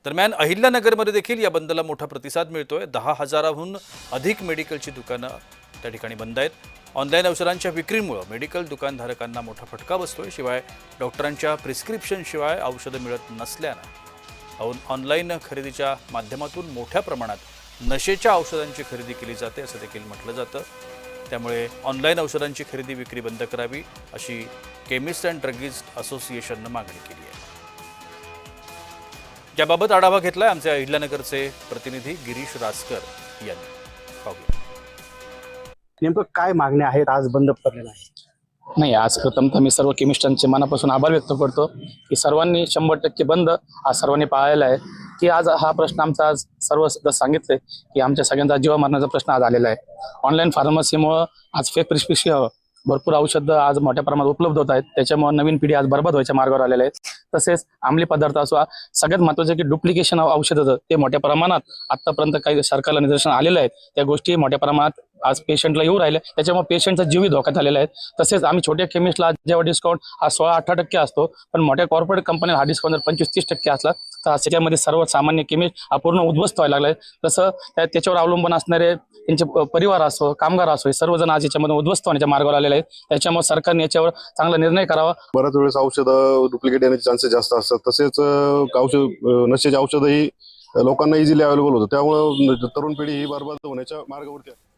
दरम्यान अहिल्यानगरमध्ये देखील या बंदला मोठा प्रतिसाद मिळतोय। 10,000हून अधिक मेडिकलची दुकानं त्या ठिकाणी बंद आहेत। ऑनलाईन औषधांच्या विक्रीमुळे मेडिकल दुकानधारकांना मोठा फटका बसतोय। शिवाय डॉक्टरांच्या प्रिस्क्रिप्शन शिवाय औषधं मिळत नसल्यानं ऑनलाईन खरेदीच्या माध्यमातून मोठ्या प्रमाणात नशेच्या औषधांची खरेदी केली जाते असं देखील म्हटलं जातं। त्यामुळे ऑनलाईन औषधांची खरेदी विक्री बंद करावी अशी केमिस्ट अँड ड्रगिस्ट असोसिएशननं मागणी केली आहे। याबाबत आढावा घेतलाय आमचे अहिल्यानगरचे प्रतिनिधी गिरीश रासकर यांनी। पाहूया नेमकं काय मागण्या आहेत आज बंद पडलेला आहे। नाही, आज प्रथमतः मी सर्व केमिस्टांचे मनापासून आभार व्यक्त करतो की सर्वांनी 100% बंद आज सर्वांनी पाळलेला आहे। की आज हा प्रश्न आमचा आज सर्व सांगितले की आमच्या सगळ्यांचा जीवा मरणाचा प्रश्न आज आलेला आहे। ऑनलाईन फार्मसीमुळे आज फेक प्रिस्क्रिप्शन भरपूर औषधं आज मोठ्या प्रमाणात उपलब्ध होत आहेत। त्याच्यामुळे नवीन पिढी आज बरबाद व्हायच्या मार्गावर आलेल्या आहेत। तसेच अंमली पदार्थ असो, सगळ्यात महत्त्वाचं की डुप्लिकेशन औषधं ते मोठ्या प्रमाणात आतापर्यंत काही सरकारला निदर्शन आलेलं आहे। त्या गोष्टी मोठ्या प्रमाणात आज पेशंटला येऊ राहिल्या, त्याच्यामुळे पेशंटचा जीवही धोक्यात आलेला आहे। तसेच आम्ही छोट्या केमिस्टला जेव्हा डिस्काउंट हा 16-18% असतो, पण मोठ्या कॉर्पोरेट कंपन्या हा डिस्काउंट जर 25-30% असला तर त्याच्यामध्ये सर्वसामान्य केमिस्ट हा पूर्ण उद्ध्वस्त व्हायला लागलाय। तसं त्याच्यावर अवलंबून असणारे त्यांचे परिवार असो, कामगार असो, हे सर्वजण आज याच्यामध्ये उद्ध्वस्त होण्याच्या मार्गावर आलेले आहेत। त्याच्यामुळे सरकारने याच्यावर चांगला निर्णय करावा। बऱ्याच वेळेस औषधं डुप्लिकेट येण्याचे चान्सेस जास्त असतात। तसेच नशेचे औषधही लोकांना इझिली अवेलेबल होतं, त्यामुळे तरुण पिढी ही बरबाद होण्याच्या मार्गावरती आहे।